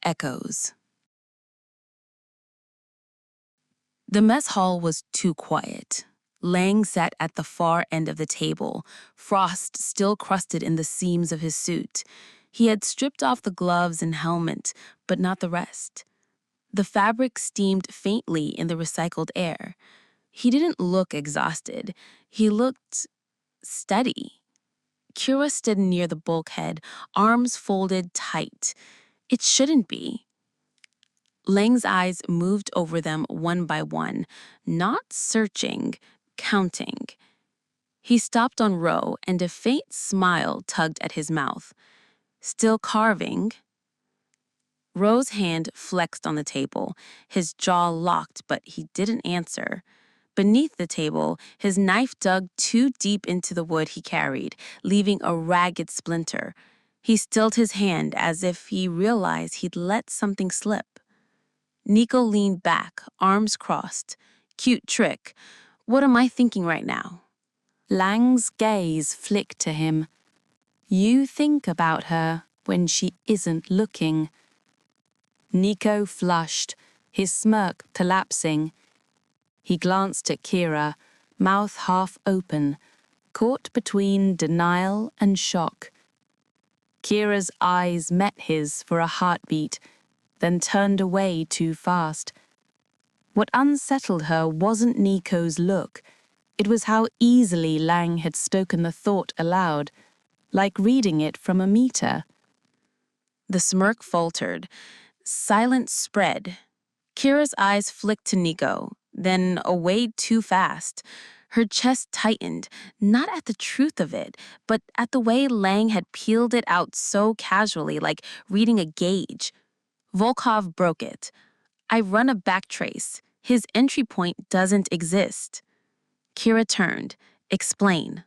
echoes. The mess hall was too quiet. Lang sat at the far end of the table, frost still crusted in the seams of his suit. He had stripped off the gloves and helmet, but not the rest. The fabric steamed faintly in the recycled air. He didn't look exhausted. He looked steady. Kira stood near the bulkhead, arms folded tight. It shouldn't be. Lang's eyes moved over them one by one, not searching, counting. He stopped on Ro, and a faint smile tugged at his mouth. Still carving. Ro's hand flexed on the table, his jaw locked, but he didn't answer. Beneath the table, his knife dug too deep into the wood he carried, leaving a ragged splinter. He stilled his hand as if he realized he'd let something slip. Nico leaned back, arms crossed. Cute trick. What am I thinking right now? Lang's gaze flicked to him. You think about her when she isn't looking. Nico flushed, his smirk collapsing. He glanced at Kira, mouth half open, caught between denial and shock. Kira's eyes met his for a heartbeat, then turned away too fast. What unsettled her wasn't Nico's look. It was how easily Lang had spoken the thought aloud, like reading it from a meter. The smirk faltered. Silence spread. Kira's eyes flicked to Nico, then away too fast. Her chest tightened, not at the truth of it, but at the way Lang had peeled it out so casually, like reading a gauge. Volkov broke it. I run a backtrace. His entry point doesn't exist. Kira turned. Explain.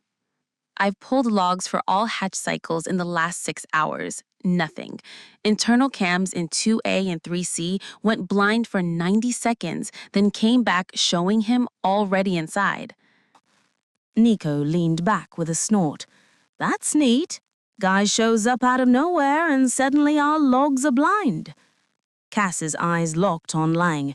I've pulled logs for all hatch cycles in the last 6 hours. Nothing. Internal cams in 2A and 3C went blind for 90 seconds, then came back showing him already inside. Nico leaned back with a snort. That's neat. Guy shows up out of nowhere and suddenly our logs are blind. Cass's eyes locked on Lang.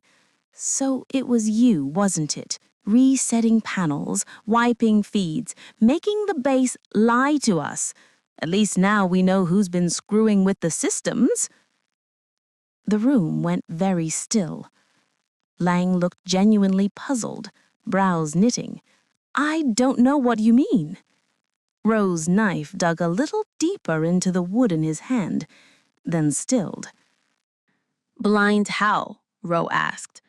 So it was you, wasn't it? Resetting panels, wiping feeds, making the base lie to us. At least now we know who's been screwing with the systems. The room went very still. Lang looked genuinely puzzled, brows knitting. I don't know what you mean. Ro's knife dug a little deeper into the wood in his hand, then stilled. Blind how? Ro asked.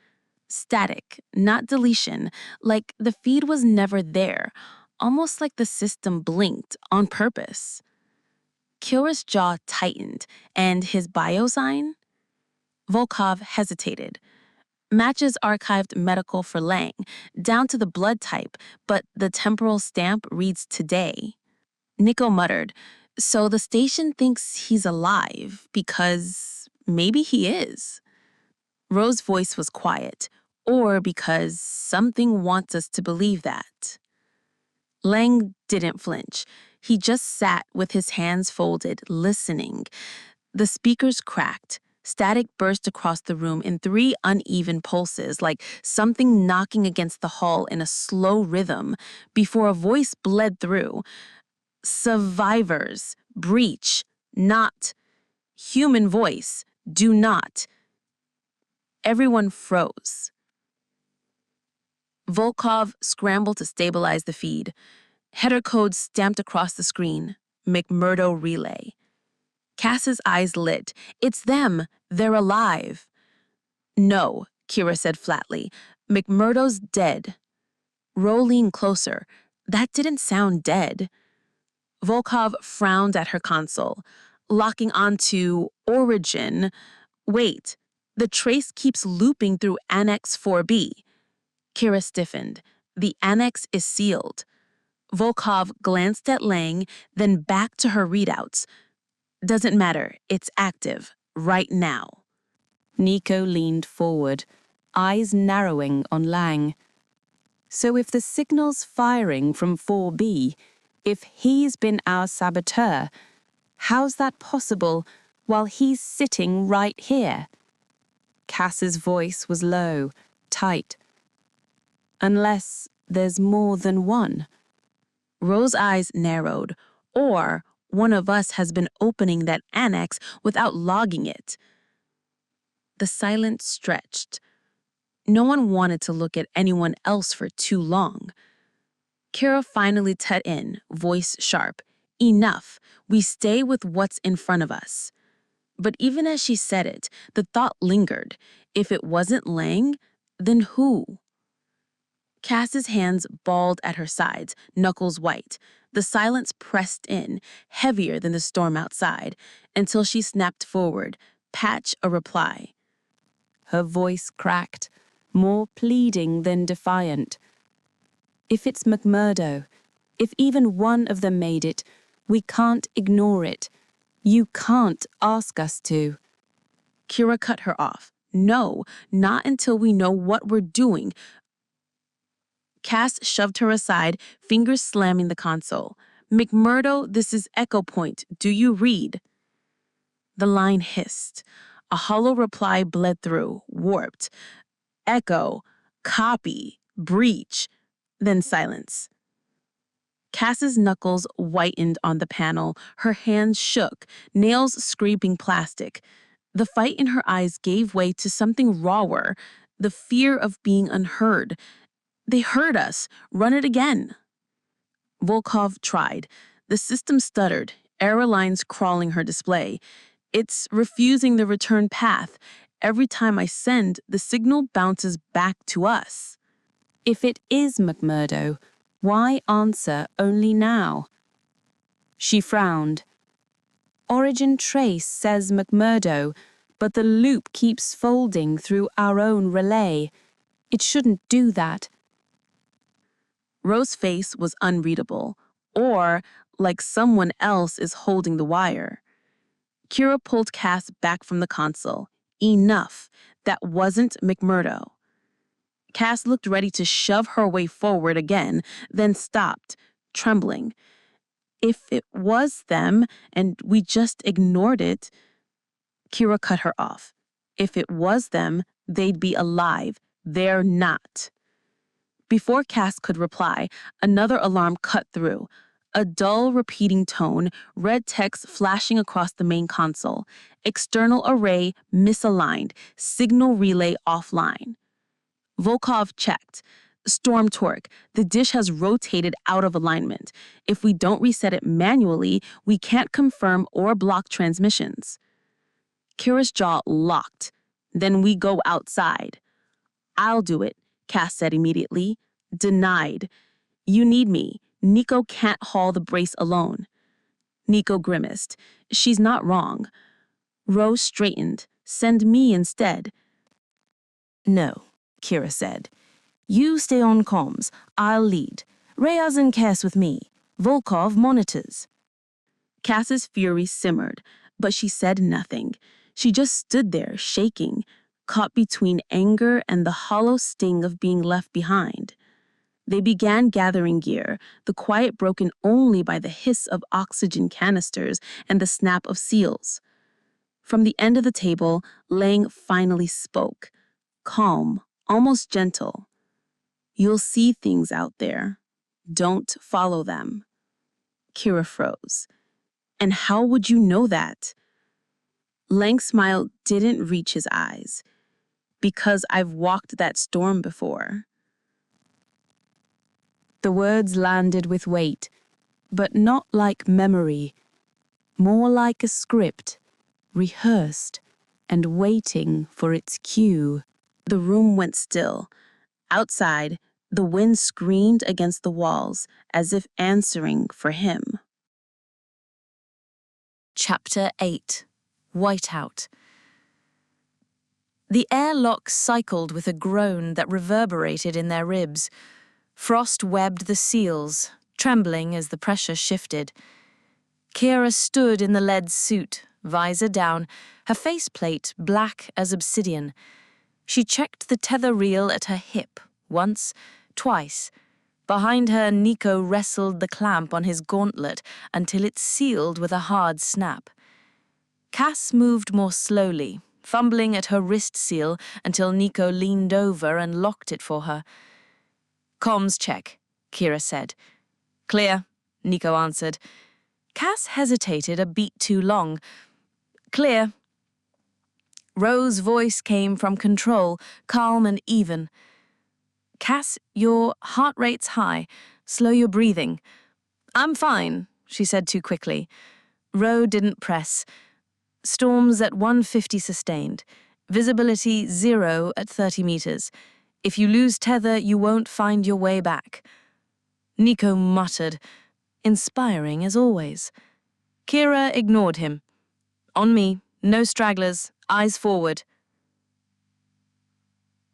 Static, not deletion, like the feed was never there, almost like the system blinked on purpose. Kira's jaw tightened, and his bio sign? Volkov hesitated. Matches archived medical for Lang, down to the blood type, but the temporal stamp reads today. Nico muttered, so the station thinks he's alive because maybe he is. Ro's voice was quiet, or because something wants us to believe that. Lang didn't flinch. He just sat with his hands folded, listening. The speakers cracked. Static burst across the room in 3 uneven pulses, like something knocking against the hull in a slow rhythm, before a voice bled through. Survivors, breach, not. Human voice, do not. Everyone froze. Volkov scrambled to stabilize the feed. Header codes stamped across the screen. McMurdo relay. Cass's eyes lit. It's them. They're alive. No, Kira said flatly. McMurdo's dead. Ro leaned closer. That didn't sound dead. Volkov frowned at her console, locking onto origin. Wait, the trace keeps looping through Annex 4B. Kira stiffened. The annex is sealed. Volkov glanced at Lang, then back to her readouts. Doesn't matter, it's active, right now. Nico leaned forward, eyes narrowing on Lang. So if the signal's firing from 4B, if he's been our saboteur, how's that possible while he's sitting right here. Cass's voice was low, tight. Unless there's more than one. Rose's eyes narrowed. Or one of us has been opening that annex without logging it. The silence stretched. No one wanted to look at anyone else for too long. Kira finally cut in, voice sharp. Enough. We stay with what's in front of us. But even as she said it, the thought lingered. If it wasn't Lang, then who? Cass's hands balled at her sides, knuckles white. The silence pressed in, heavier than the storm outside, until she snapped forward, patch a reply. Her voice cracked, more pleading than defiant. If it's McMurdo, if even one of them made it, we can't ignore it. You can't ask us to. Kira cut her off. No, not until we know what we're doing. Cass shoved her aside, fingers slamming the console. McMurdo, this is Echo Point. Do you read? The line hissed. A hollow reply bled through, warped. Echo, copy, breach, then silence. Cass's knuckles whitened on the panel, her hands shook, nails scraping plastic. The fight in her eyes gave way to something rawer, the fear of being unheard. They heard us. Run it again. Volkov tried. The system stuttered, error lines crawling her display. It's refusing the return path. Every time I send, the signal bounces back to us. If it is McMurdo, why answer only now? She frowned. Origin trace says McMurdo, but the loop keeps folding through our own relay. It shouldn't do that. Rose's face was unreadable, or like someone else is holding the wire. Kira pulled Cass back from the console. Enough. That wasn't McMurdo. Cass looked ready to shove her way forward again, then stopped, trembling. If it was them, and we just ignored it... Kira cut her off. If it was them, they'd be alive. They're not. Before Cass could reply, another alarm cut through. A dull, repeating tone, red text flashing across the main console. External array misaligned, signal relay offline. Volkov checked. Storm torque. The dish has rotated out of alignment. If we don't reset it manually, we can't confirm or block transmissions. Kira's jaw locked. Then we go outside. I'll do it, Cass said immediately. Denied. You need me. Nico can't haul the brace alone. Nico grimaced. She's not wrong. Rose straightened. Send me instead. No, Kira said. You stay on comms. I'll lead. Reyes and Cass with me. Volkov monitors. Cass's fury simmered, but she said nothing. She just stood there, shaking, caught between anger and the hollow sting of being left behind. They began gathering gear, the quiet broken only by the hiss of oxygen canisters and the snap of seals. From the end of the table, Lang finally spoke, calm, almost gentle. You'll see things out there. Don't follow them. Kira froze. And how would you know that? Lang's smile didn't reach his eyes. Because I've walked that storm before. The words landed with weight, but not like memory, more like a script, rehearsed and waiting for its cue. The room went still. Outside, the wind screamed against the walls as if answering for him. Chapter 8. Whiteout. The airlock cycled with a groan that reverberated in their ribs. Frost webbed the seals, trembling as the pressure shifted. Kira stood in the lead suit, visor down, her faceplate black as obsidian. She checked the tether reel at her hip, once, twice. Behind her, Nico wrestled the clamp on his gauntlet until it sealed with a hard snap. Cass moved more slowly, fumbling at her wrist seal until Nico leaned over and locked it for her. "Comms check," Kira said. "Clear," Nico answered. Cass hesitated a beat too long. "Clear." Rose's voice came from control, calm and even. "Cass, your heart rate's high. Slow your breathing." "I'm fine," she said too quickly. Ro didn't press. "Storms at 150 sustained. Visibility 0 at 30 meters. If you lose tether, you won't find your way back." Nico muttered, inspiring as always. Kira ignored him. "On me, no stragglers, eyes forward."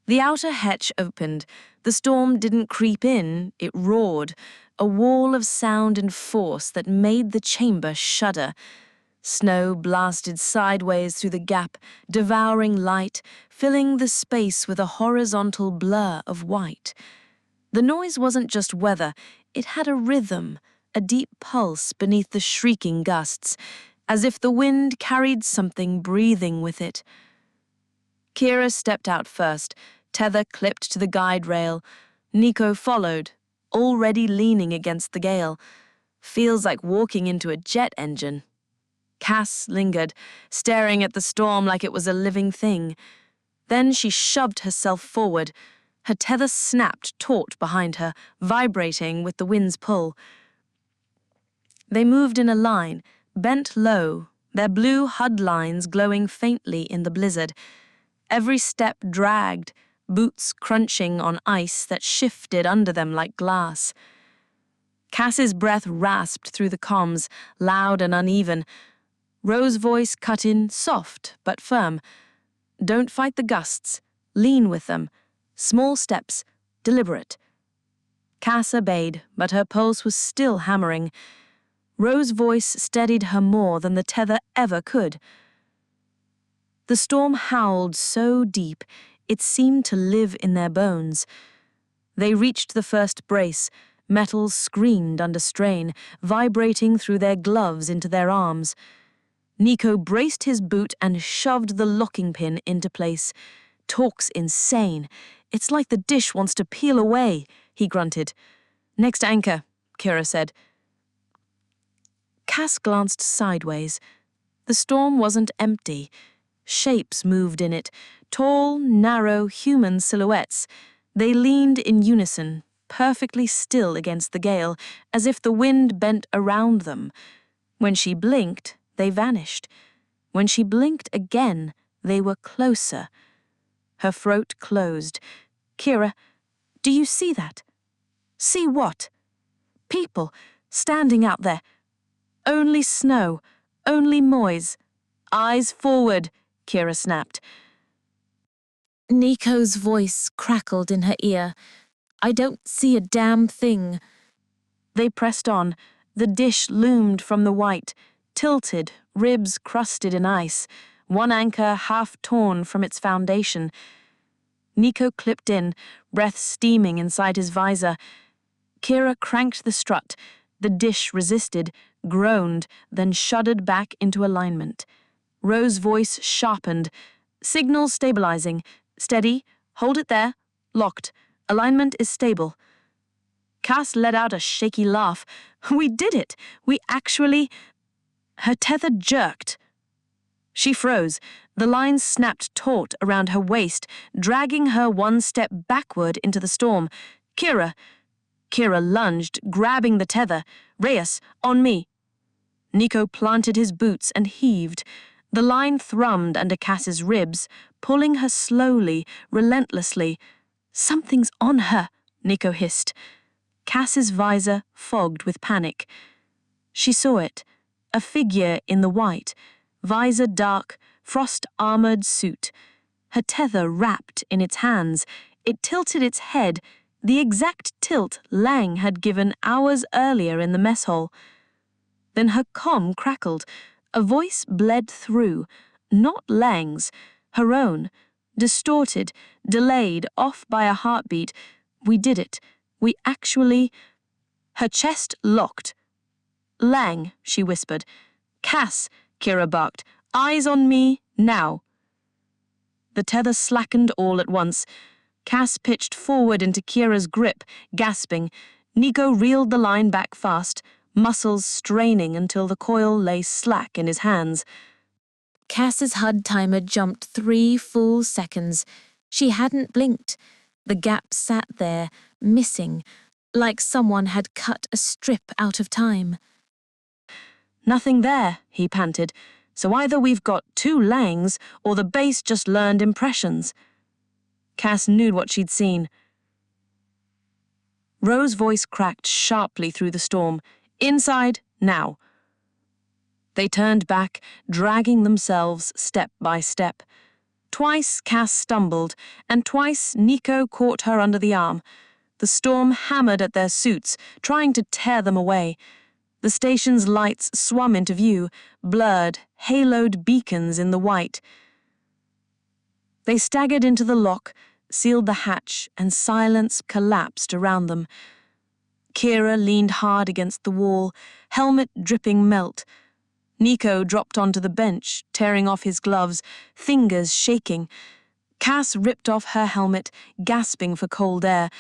The outer hatch opened. The storm didn't creep in, it roared, a wall of sound and force that made the chamber shudder. Snow blasted sideways through the gap, devouring light, filling the space with a horizontal blur of white. The noise wasn't just weather, it had a rhythm, a deep pulse beneath the shrieking gusts, as if the wind carried something breathing with it. Kira stepped out first, tether clipped to the guide rail. Nico followed, already leaning against the gale. Feels like walking into a jet engine. Cass lingered, staring at the storm like it was a living thing. Then she shoved herself forward. Her tether snapped taut behind her, vibrating with the wind's pull. They moved in a line, bent low, their blue HUD lines glowing faintly in the blizzard. Every step dragged, boots crunching on ice that shifted under them like glass. Cass's breath rasped through the comms, loud and uneven. Rose's voice cut in, soft but firm. "Don't fight the gusts. Lean with them. Small steps, deliberate." Cass obeyed, but her pulse was still hammering. Rose's voice steadied her more than the tether ever could. The storm howled so deep, it seemed to live in their bones. They reached the first brace. Metals screamed under strain, vibrating through their gloves into their arms. Nico braced his boot and shoved the locking pin into place. "Talk's insane. It's like the dish wants to peel away," he grunted. "Next anchor," Kira said. Cass glanced sideways. The storm wasn't empty. Shapes moved in it, tall, narrow, human silhouettes. They leaned in unison, perfectly still against the gale, as if the wind bent around them. When she blinked, they vanished. When she blinked again, they were closer. Her throat closed. "Kira, do you see that?" "See what?" "People, standing out there. Only snow, only noise. Eyes forward," Kira snapped. Nico's voice crackled in her ear. "I don't see a damn thing." They pressed on. The dish loomed from the white, tilted, ribs crusted in ice, one anchor half torn from its foundation. Nico clipped in, breath steaming inside his visor. Kira cranked the strut. The dish resisted, groaned, then shuddered back into alignment. Rose's voice sharpened. "Signal stabilizing. Steady. Hold it there. Locked. Alignment is stable." Cass let out a shaky laugh. "We did it! We actually—" Her tether jerked. She froze. The lines snapped taut around her waist, dragging her one step backward into the storm. "Kira!" Kira lunged, grabbing the tether. "Reyes, on me!" Nico planted his boots and heaved. The line thrummed under Cass's ribs, pulling her slowly, relentlessly. "Something's on her," Nico hissed. Cass's visor fogged with panic. She saw it, a figure in the white, visor dark, frost-armored suit. Her tether wrapped in its hands. It tilted its head, the exact tilt Lang had given hours earlier in the mess hall. Then her comm crackled. A voice bled through, not Lang's, her own, distorted, delayed, off by a heartbeat. "We did it. We actually—" Her chest locked. "Lang," she whispered. "Cass," Kira barked. Eyes on me, now. The tether slackened all at once. Cass pitched forward into Kira's grip, gasping. Nico reeled the line back fast, muscles straining until the coil lay slack in his hands. Cass's HUD timer jumped 3 full seconds. She hadn't blinked. The gap sat there, missing, like someone had cut a strip out of time. Nothing there, he panted. So either we've got 2 Langs, or the base just learned impressions. Cass knew what she'd seen. Ro's voice cracked sharply through the storm. Inside, now. They turned back, dragging themselves step by step. Twice Cass stumbled, and twice Nico caught her under the arm. The storm hammered at their suits, trying to tear them away. The station's lights swum into view, blurred, haloed beacons in the white. They staggered into the lock, sealed the hatch, and silence collapsed around them. Kira leaned hard against the wall, helmet dripping melt. Nico dropped onto the bench, tearing off his gloves, fingers shaking. Cass ripped off her helmet, gasping for cold air.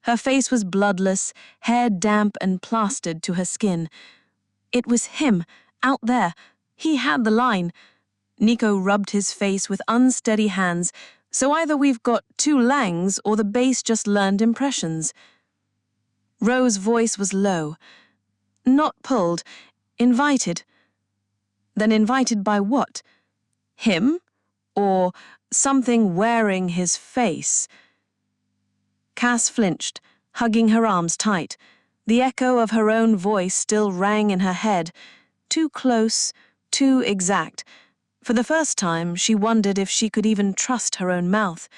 Her face was bloodless, hair damp and plastered to her skin. It was him, out there. He had the line. Nico rubbed his face with unsteady hands. So either we've got 2 Langs or the base just learned impressions. Ro's voice was low. Not pulled, invited. Then invited by what? Him? Or something wearing his face? Cass flinched, hugging her arms tight. The echo of her own voice still rang in her head. Too close, too exact. For the first time, she wondered if she could even trust her own mouth.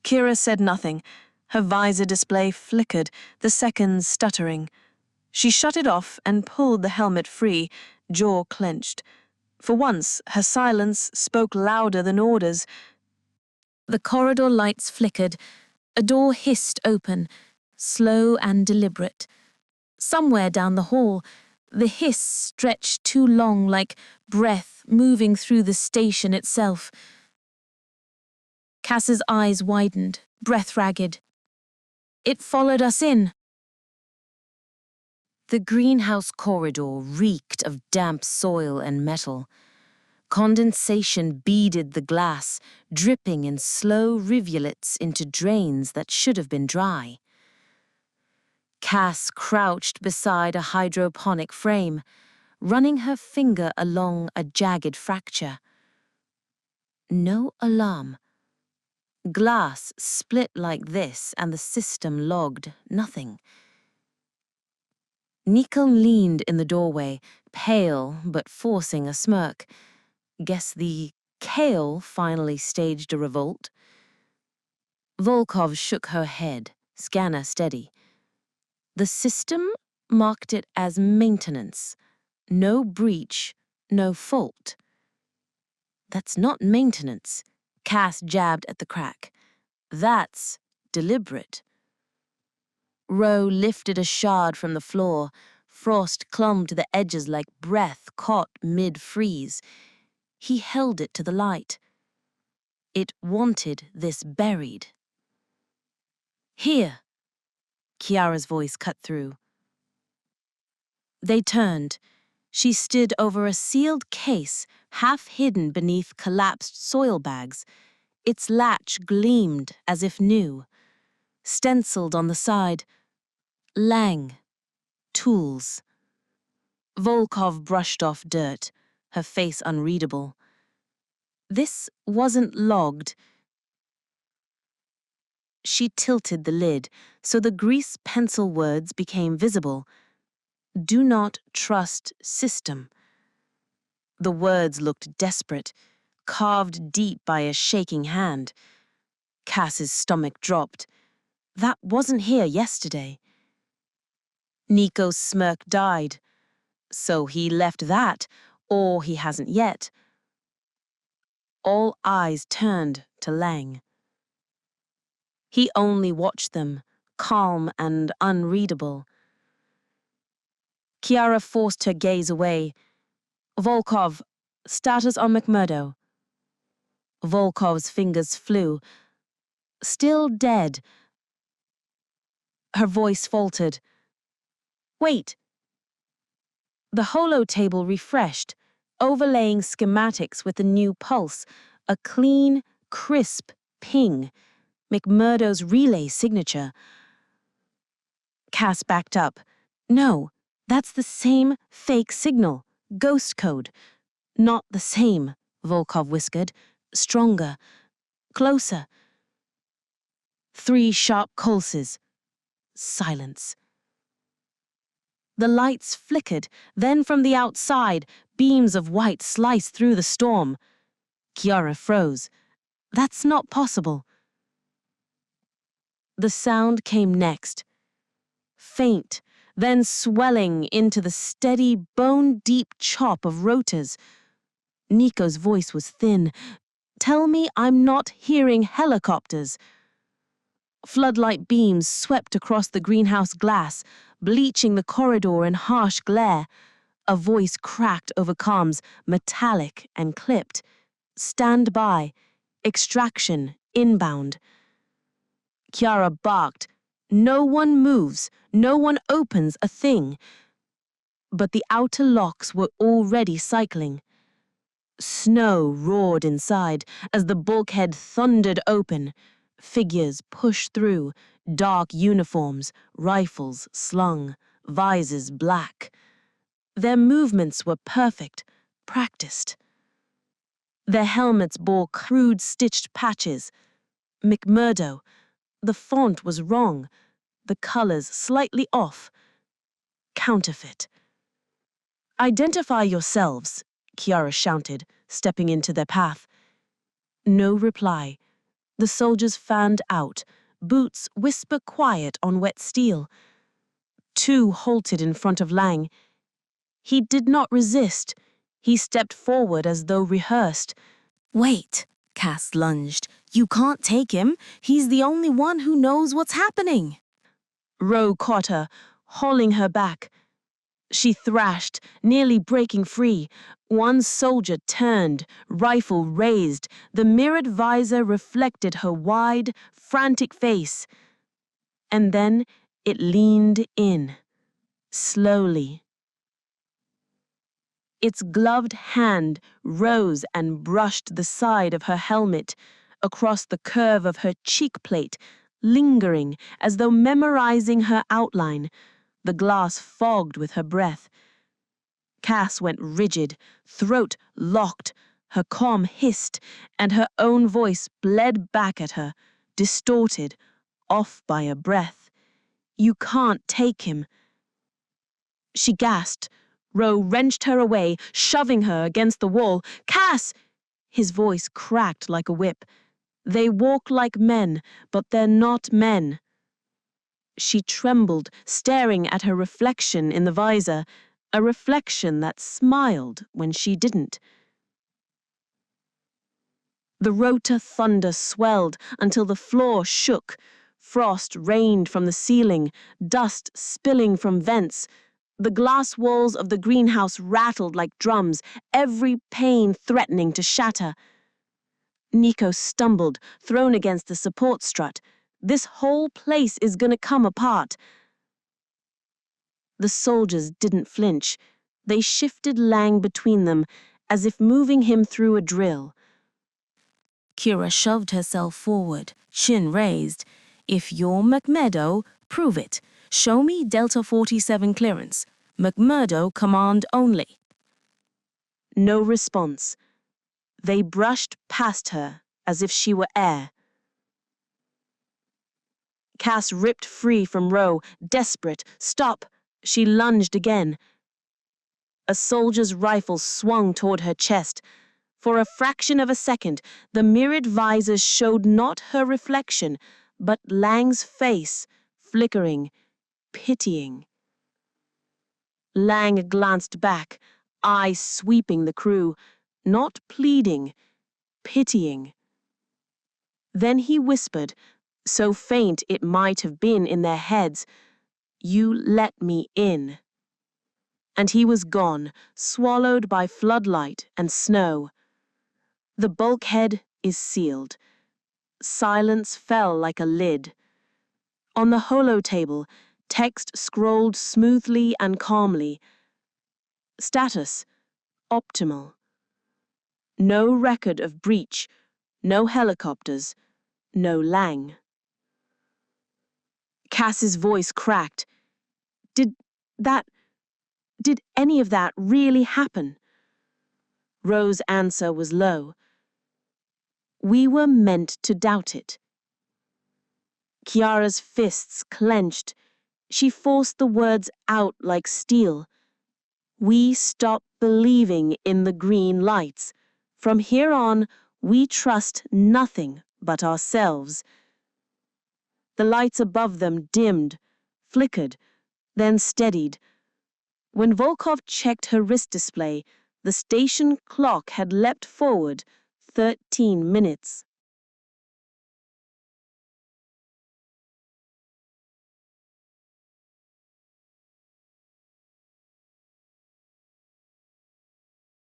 Kira said nothing. Her visor display flickered, the seconds stuttering. She shut it off and pulled the helmet free, jaw clenched. For once, her silence spoke louder than orders. The corridor lights flickered. A door hissed open, slow and deliberate. Somewhere down the hall, the hiss stretched too long, like breath moving through the station itself. Cass's eyes widened, breath ragged. It followed us in. The greenhouse corridor reeked of damp soil and metal. Condensation beaded the glass, dripping in slow rivulets into drains that should have been dry. Cass crouched beside a hydroponic frame, running her finger along a jagged fracture. No alarm. Glass split like this and the system logged nothing. Nico leaned in the doorway, pale but forcing a smirk. Guess the kale finally staged a revolt. Volkov shook her head, scanner steady. The system marked it as maintenance. No breach, no fault. That's not maintenance. Cass jabbed at the crack. That's deliberate. Ro lifted a shard from the floor. Frost clung to the edges like breath caught mid-freeze. He held it to the light. It wanted this buried. Here. Kiara's voice cut through. They turned. She stood over a sealed case, half hidden beneath collapsed soil bags. Its latch gleamed as if new. Stenciled on the side, Lang. Tools. Volkov brushed off dirt, her face unreadable. This wasn't logged. She tilted the lid, so the grease pencil words became visible. Do not trust system. The words looked desperate, carved deep by a shaking hand. Cass's stomach dropped. That wasn't here yesterday. Nico's smirk died. So he left that, or he hasn't yet. All eyes turned to Lang. He only watched them, calm and unreadable. Kiara forced her gaze away. Volkov, Status on McMurdo. Volkov's fingers flew. Still dead. Her voice faltered. Wait. The holo table refreshed, overlaying schematics with a new pulse, a clean, crisp ping, McMurdo's relay signature. Cass backed up. No, that's the same fake signal, ghost code. Not the same, Volkov whispered. Stronger, closer. 3 sharp pulses. Silence. The lights flickered, then from the outside, beams of white sliced through the storm. Kiara froze. That's not possible. The sound came next. Faint, then swelling into the steady, bone-deep chop of rotors. Nico's voice was thin. Tell me I'm not hearing helicopters. Floodlight beams swept across the greenhouse glass, bleaching the corridor in harsh glare. A voice cracked over comms, metallic and clipped. Stand by. Extraction, inbound. Kiara barked. No one moves, no one opens a thing. But the outer locks were already cycling. Snow roared inside as the bulkhead thundered open. Figures pushed through, dark uniforms, rifles slung, visors black. Their movements were perfect, practiced. Their helmets bore crude stitched patches. McMurdo. The font was wrong, the colors slightly off. Counterfeit. Identify yourselves, Kiara shouted, stepping into their path. No reply. The soldiers fanned out, boots whisper quiet on wet steel. 2 halted in front of Lang. He did not resist. He stepped forward as though rehearsed. Wait, Cass lunged. You can't take him. He's the only one who knows what's happening. Rowe caught her, hauling her back. She thrashed, nearly breaking free. One soldier turned, rifle raised. The mirrored visor reflected her wide, frantic face. And then it leaned in, slowly. Its gloved hand rose and brushed the side of her helmet, across the curve of her cheek plate, lingering as though memorizing her outline. The glass fogged with her breath. Cass went rigid, throat locked, her comm hissed, and her own voice bled back at her, distorted, off by a breath. You can't take him. She gasped. Rowe wrenched her away, shoving her against the wall. Cass! His voice cracked like a whip. They walk like men, but they're not men. She trembled, staring at her reflection in the visor, a reflection that smiled when she didn't. The rotor thunder swelled until the floor shook. Frost rained from the ceiling, dust spilling from vents. The glass walls of the greenhouse rattled like drums, every pane threatening to shatter. Nico stumbled, thrown against the support strut. This whole place is gonna come apart. The soldiers didn't flinch. They shifted Lang between them, as if moving him through a drill. Kira shoved herself forward, chin raised. If you're McMurdo, prove it. Show me Delta 47 clearance. McMurdo command only. No response. They brushed past her as if she were air. Cass ripped free from Rowe, desperate. Stop! She lunged again. A soldier's rifle swung toward her chest. For a fraction of a second, the mirrored visors showed not her reflection, but Lang's face, flickering, pitying. Lang glanced back, eyes sweeping the crew, not pleading, pitying. Then he whispered, so faint it might have been in their heads, "You let me in." and he was gone, swallowed by floodlight and snow. The bulkhead is sealed. Silence fell like a lid. On the holotable, text scrolled smoothly and calmly. Status: optimal. No record of breach, no helicopters, no Lang. Cass's voice cracked. Did any of that really happen? Rose's answer was low. We were meant to doubt it. Kiara's fists clenched. She forced the words out like steel. We stopped believing in the green lights. From here on, we trust nothing but ourselves. The lights above them dimmed, flickered, then steadied. When Volkov checked her wrist display, the station clock had leapt forward 13 minutes.